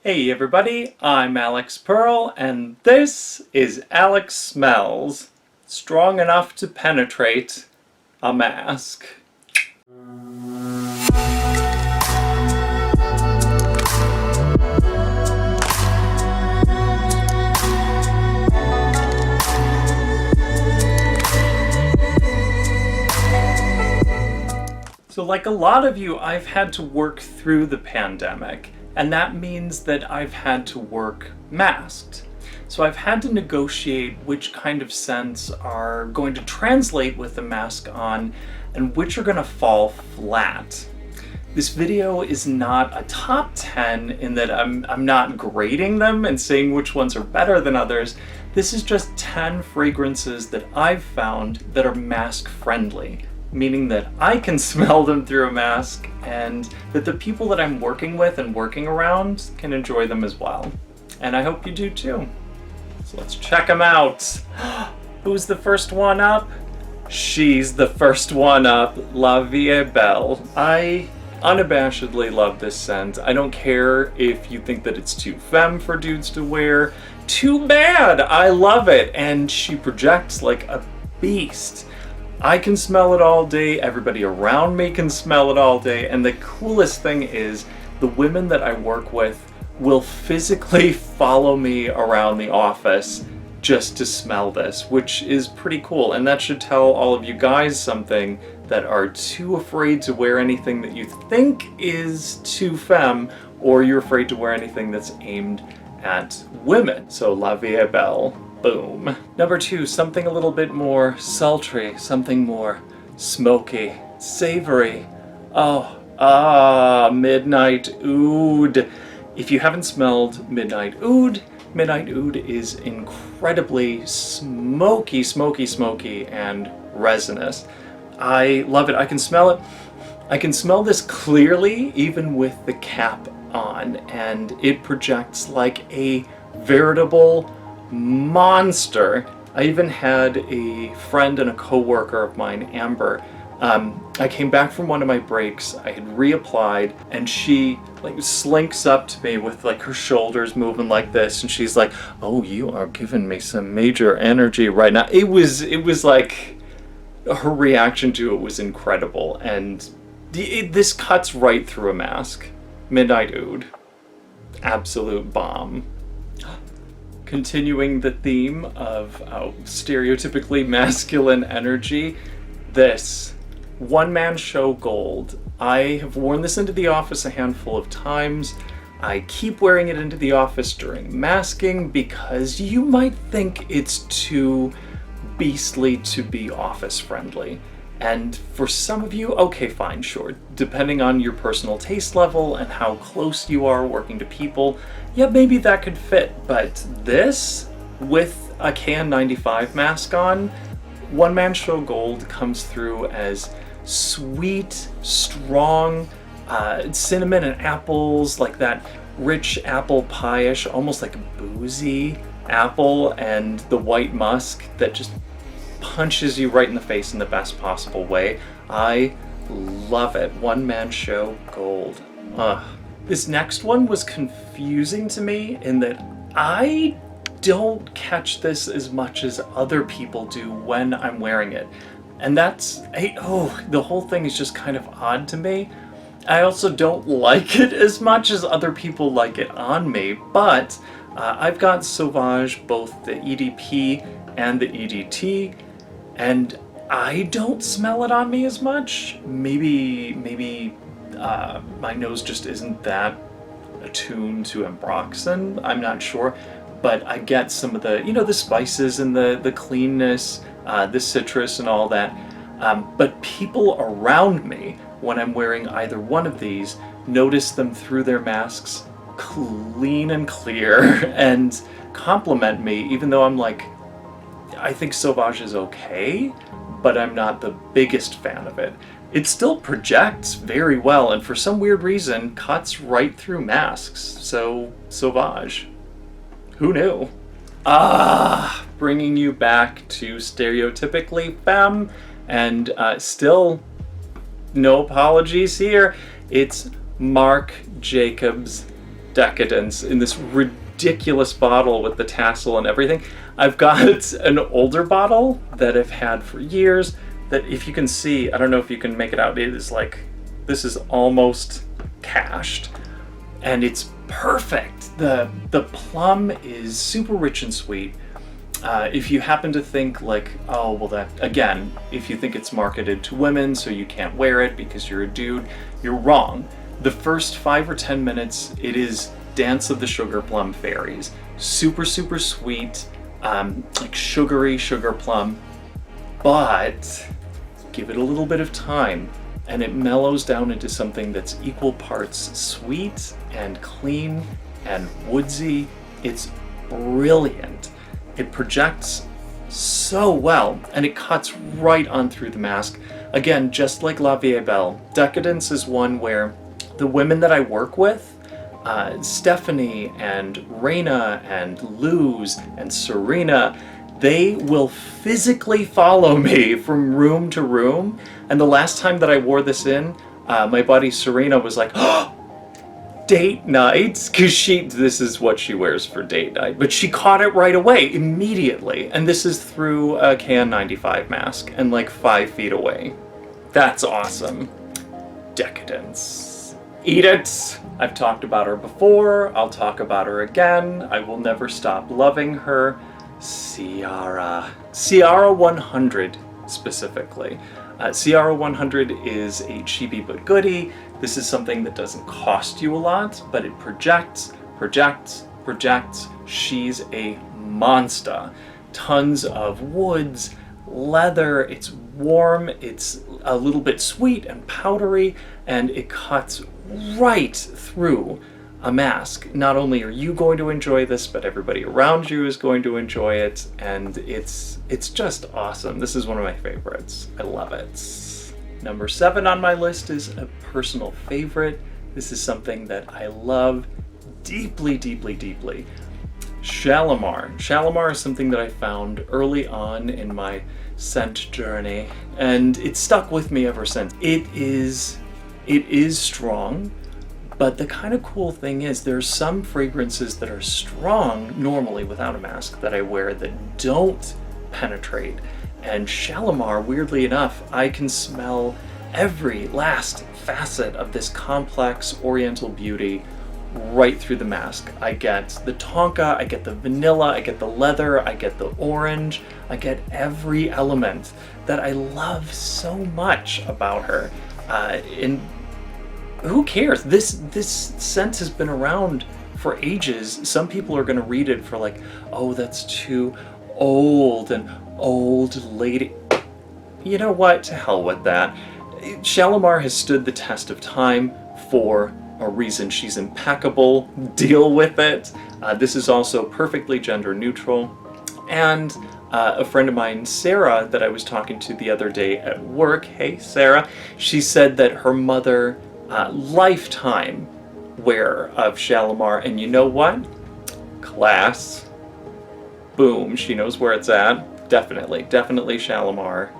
Hey everybody, I'm Alex Pearl, and this is Alex Smells. Strong enough to penetrate a mask. So like a lot of you, I've had to work through the pandemic, and that means that I've had to work masked. So I've had to negotiate which kind of scents are going to translate with the mask on and which are going to fall flat. This video is not a top 10 in that I'm not grading them and saying which ones are better than others. This is just 10 fragrances that I've found that are mask friendly, meaning that I can smell them through a mask and that the people that I'm working with and working around can enjoy them as well. And I hope you do too. So let's check them out. Who's the first one up? She's the first one up, La Vie Belle. I unabashedly love this scent. I don't care if you think that it's too femme for dudes to wear. Too bad! I love it, and she projects like a beast. I can smell it all day, everybody around me can smell it all day, and the coolest thing is the women that I work with will physically follow me around the office just to smell this, which is pretty cool, and that should tell all of you guys something that are too afraid to wear anything that you think is too femme, or you're afraid to wear anything that's aimed at women. So La Vie Belle. Boom. Number 2, something a little bit more sultry, something more smoky, savory. Midnight Oud. If you haven't smelled Midnight Oud is incredibly smoky, and resinous. I love it. I can smell it. I can smell this clearly even with the cap on, and it projects like a veritable monster. I even had a friend and a co-worker of mine, Amber. I came back from one of my breaks, I had reapplied, and she like slinks up to me with like her shoulders moving like this, and she's like, "Oh, you are giving me some major energy right now." It was like her reaction to it was incredible, and this cuts right through a mask. Midnight Oud, absolute bomb. Continuing the theme of stereotypically masculine energy, this One Man Show Gold. I have worn this into the office a handful of times. I keep wearing it into the office during masking because you might think it's too beastly to be office friendly. And for some of you, okay, fine, sure. Depending on your personal taste level and how close you are working to people, yeah, maybe that could fit. But this, with a KN95 mask on, One Man Show Gold comes through as sweet, strong, cinnamon and apples, like that rich apple pie-ish, almost like boozy apple, and the white musk that just punches you right in the face in the best possible way. I love it. One Man Show Gold. This next one was confusing to me in that I don't catch this as much as other people do when I'm wearing it. And that's, the whole thing is just kind of odd to me. I also don't like it as much as other people like it on me, but I've got Sauvage, both the EDP and the EDT, and I don't smell it on me as much. Maybe my nose just isn't that attuned to ambroxan. I'm not sure, but I get some of the, the spices and the cleanness, the citrus and all that. But people around me, when I'm wearing either one of these, notice them through their masks clean and clear and compliment me, even though I'm like, I think Sauvage is okay, but I'm not the biggest fan of it. It still projects very well, and for some weird reason, cuts right through masks. So, Sauvage. Who knew? Bringing you back to stereotypically femme, and still, no apologies here. It's Marc Jacobs decadence in this ridiculous bottle with the tassel and everything. I've got an older bottle that I've had for years that, if you can see, I don't know if you can make it out, it is like, this is almost cashed. And it's perfect. The plum is super rich and sweet. If you happen to think like, oh, well, that, again, if you think it's marketed to women so you can't wear it because you're a dude, you're wrong. The first 5 or 10 minutes, it is Dance of the Sugar Plum Fairies. Super, super sweet, like sugary sugar plum, but give it a little bit of time and it mellows down into something that's equal parts sweet and clean and woodsy. It's brilliant. It projects so well, and it cuts right on through the mask. Again, just like La Vieille Belle, Decadence is one where the women that I work with, Stephanie and Raina and Luz and Serena, they will physically follow me from room to room. And the last time that I wore this in, my buddy Serena was like, oh, date night, because this is what she wears for date night, but she caught it right away, immediately. And this is through a KN95 mask and like 5 feet away. That's awesome. Decadence. Eat it. I've talked about her before. I'll talk about her again. I will never stop loving her. Ciara 100 specifically. Ciara 100 is a cheapy but goodie. This is something that doesn't cost you a lot, but it projects. She's a monster. Tons of woods, leather, it's warm, it's a little bit sweet and powdery, and it cuts right through a mask. Not only are you going to enjoy this, but everybody around you is going to enjoy it, and it's just awesome. This is one of my favorites. I love it. Number 7 on my list is a personal favorite. This is something that I love deeply, deeply, deeply. Shalimar. Shalimar is something that I found early on in my scent journey, and it's stuck with me ever since. It is strong, but the kind of cool thing is there's some fragrances that are strong normally without a mask that I wear that don't penetrate. And Shalimar, weirdly enough, I can smell every last facet of this complex oriental beauty right through the mask. I get the tonka, I get the vanilla, I get the leather, I get the orange, I get every element that I love so much about her. And who cares? This scent has been around for ages. Some people are going to read it for like, oh, that's too old and old lady. You know what? To hell with that. Shalimar has stood the test of time for a reason. She's impeccable. Deal with it. This is also perfectly gender neutral. And a friend of mine, Sarah, that I was talking to the other day at work, hey Sarah, she said that her mother lifetime wear of Shalimar, and you know what? Class. Boom, she knows where it's at. Definitely Shalimar.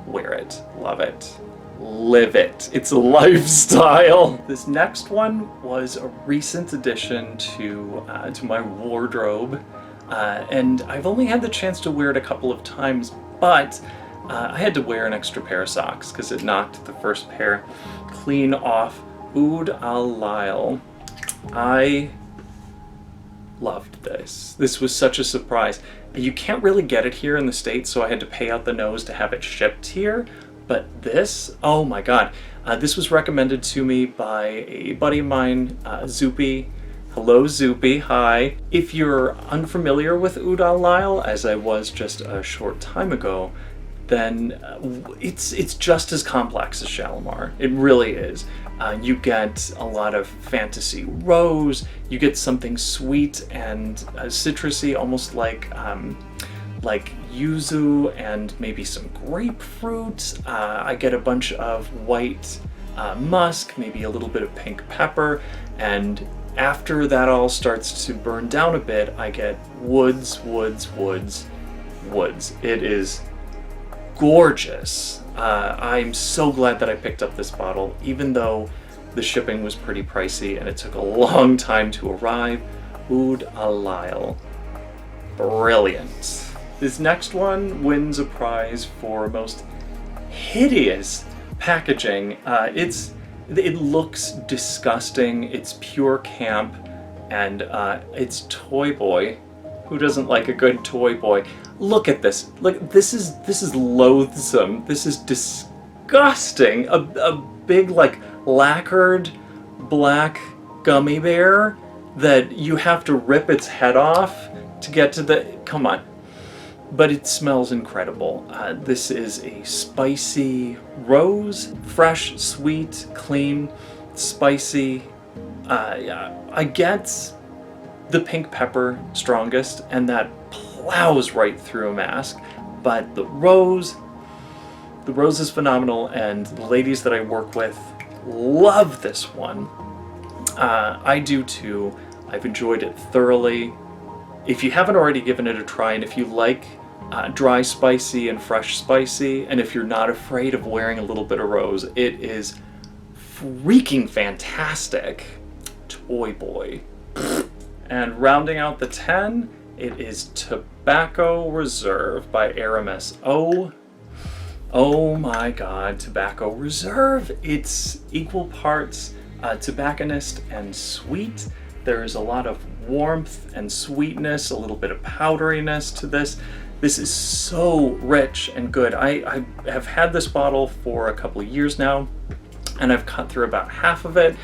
Wear it. Love it. Live it. It's a lifestyle. This next one was a recent addition to my wardrobe, and I've only had the chance to wear it a couple of times, but I had to wear an extra pair of socks because it knocked the first pair clean off. Oud Al Lyle. I loved this. This was such a surprise. You can't really get it here in the States, so I had to pay out the nose to have it shipped here. But this, oh my god. This was recommended to me by a buddy of mine, Zoopy. Hello Zoopy, hi. If you're unfamiliar with Oud Al Lyle, as I was just a short time ago, then it's just as complex as Shalimar. It really is. You get a lot of fantasy rose, you get something sweet and citrusy, almost like yuzu and maybe some grapefruit. I get a bunch of white musk, maybe a little bit of pink pepper, and after that all starts to burn down a bit, I get woods. It is gorgeous. I'm so glad that I picked up this bottle, even though the shipping was pretty pricey and it took a long time to arrive. Oud Alail. Brilliant. This next one wins a prize for most hideous packaging. It looks disgusting, it's pure camp, and it's Toy Boy. Who doesn't like a good Toy Boy? Look at this. Look, this is loathsome. This is disgusting. A big, like, lacquered black gummy bear that you have to rip its head off to get to the... Come on. But it smells incredible. This is a spicy rose. Fresh, sweet, clean, spicy. I get the pink pepper strongest, and that plows right through a mask. But the rose is phenomenal, and the ladies that I work with love this one. I do too. I've enjoyed it thoroughly. If you haven't already given it a try, and if you like dry spicy and fresh spicy, and if you're not afraid of wearing a little bit of rose, it is freaking fantastic. Toy Boy. And rounding out the 10, it is Tobacco Reserve by Aramis. Oh my god, Tobacco Reserve. It's equal parts tobacconist and sweet. There's a lot of warmth and sweetness, a little bit of powderiness to this. This is so rich and good. I have had this bottle for a couple of years now, and I've cut through about half of it.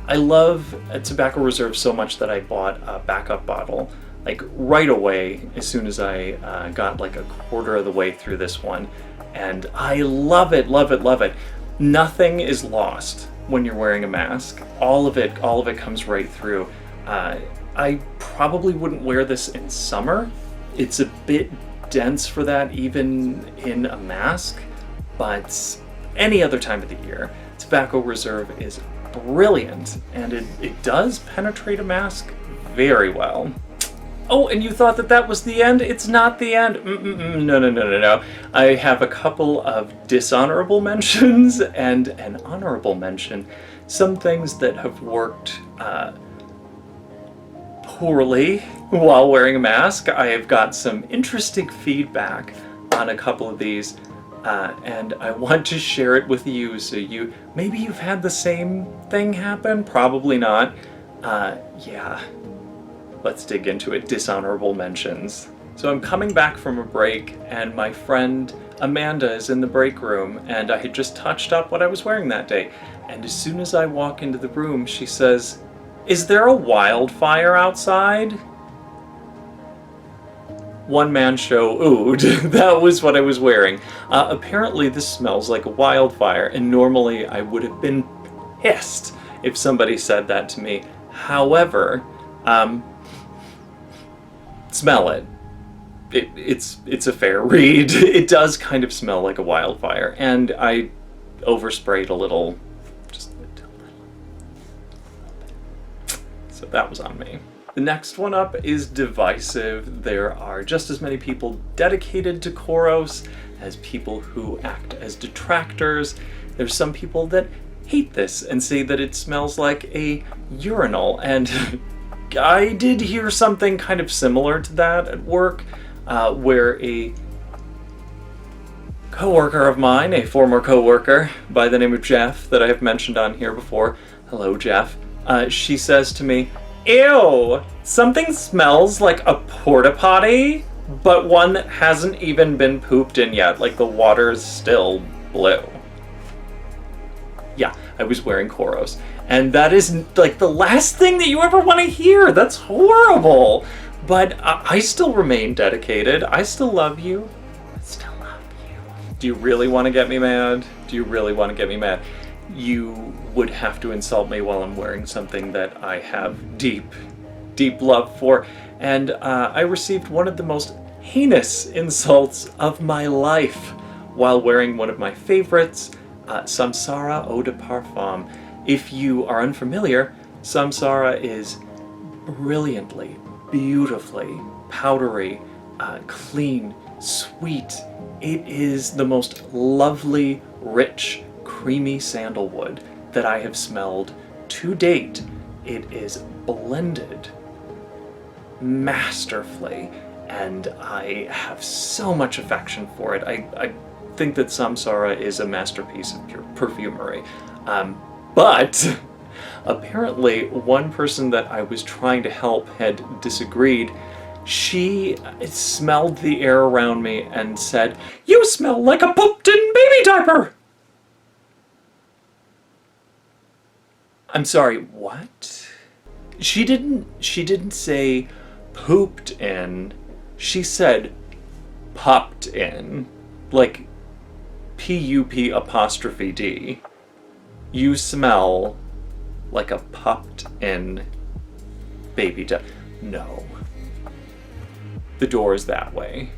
I love Tobacco Reserve so much that I bought a backup bottle, like right away, as soon as I got like a quarter of the way through this one. And I love it, love it, love it. Nothing is lost when you're wearing a mask. All of it comes right through. I probably wouldn't wear this in summer. It's a bit dense for that, even in a mask, but any other time of the year, Tobacco Reserve is brilliant, and it does penetrate a mask very well. Oh, and you thought that was the end? It's not the end. No. I have a couple of dishonorable mentions and an honorable mention. Some things that have worked poorly while wearing a mask. I have got some interesting feedback on a couple of these, and I want to share it with you, so maybe you've had the same thing happen, probably not. Yeah, let's dig into it. Dishonorable mentions. So I'm coming back from a break, and my friend Amanda is in the break room, and I had just touched up what I was wearing that day, and as soon as I walk into the room, she says, "Is there a wildfire outside?" One-man show oud. That was what I was wearing. Apparently this smells like a wildfire, and normally I would have been pissed if somebody said that to me. However, smell it. It's a fair read. It does kind of smell like a wildfire, and I oversprayed a little, just a little bit. So that was on me. The next one up is divisive. There are just as many people dedicated to Koros as people who act as detractors. There's some people that hate this and say that it smells like a urinal, and I did hear something kind of similar to that at work, where a coworker of mine, a former coworker by the name of Jeff that I have mentioned on here before, hello Jeff, she says to me, "Ew, something smells like a porta potty, but one that hasn't even been pooped in yet, like the water's still blue." Yeah, I was wearing Koros, and that is like the last thing that you ever want to hear. That's horrible. But I still remain dedicated. I still love you. I still love you. Do you really want to get me mad? Do you really want to get me mad? You would have to insult me while I'm wearing something that I have deep, deep love for. And I received one of the most heinous insults of my life while wearing one of my favorites, Samsara Eau de Parfum. If you are unfamiliar, Samsara is brilliantly, beautifully powdery, clean, sweet. It is the most lovely, rich, creamy sandalwood that I have smelled to date, it is blended masterfully, and I have so much affection for it. I think that Samsara is a masterpiece of pure perfumery. But apparently one person that I was trying to help had disagreed. She smelled the air around me and said, "You smell like a pooped-in baby diaper!" I'm sorry, what? She didn't say pooped in. She said popped in. Like P-U-P apostrophe D. You smell like a popped in baby diaper. No. The door is that way.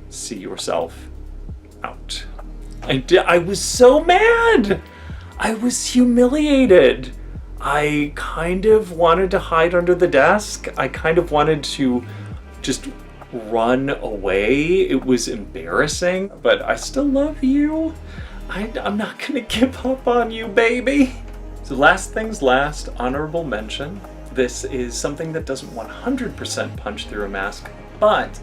See yourself out. I was so mad! I was humiliated. I kind of wanted to hide under the desk. I kind of wanted to just run away. It was embarrassing, but I still love you. I'm not gonna give up on you, baby. So last things last, honorable mention. This is something that doesn't 100% punch through a mask, but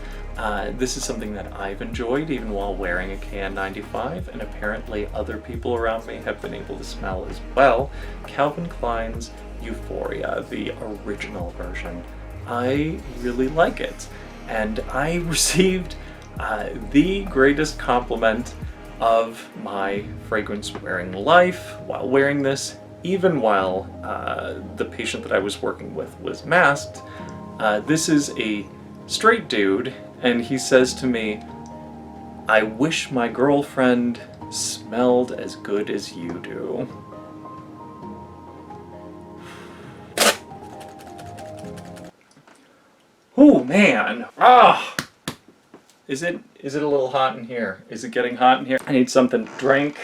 this is something that I've enjoyed even while wearing a KN95, and apparently other people around me have been able to smell as well. Calvin Klein's Euphoria, the original version. I really like it, and I received the greatest compliment of my fragrance-wearing life while wearing this, even while the patient that I was working with was masked. This is a straight dude, and he says to me, "I wish my girlfriend smelled as good as you do." Oh man! Ah! Is it a little hot in here? Is it getting hot in here? I need something to drink.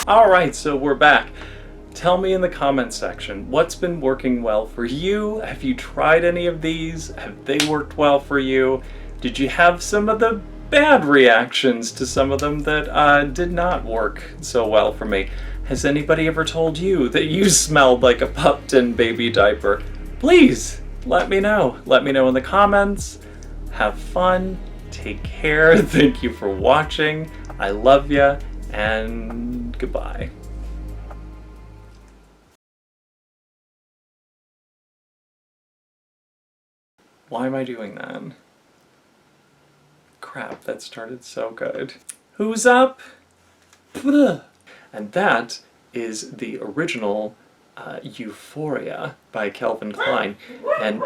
Alright, so we're back. Tell me in the comments section, what's been working well for you? Have you tried any of these? Have they worked well for you? Did you have some of the bad reactions to some of them that did not work so well for me? Has anybody ever told you that you smelled like a pupped-in baby diaper? Please, let me know. Let me know in the comments. Have fun. Take care. Thank you for watching. I love ya, and goodbye. Why am I doing that? Crap, that started so good. Who's up? And that is the original Euphoria by Calvin Klein. And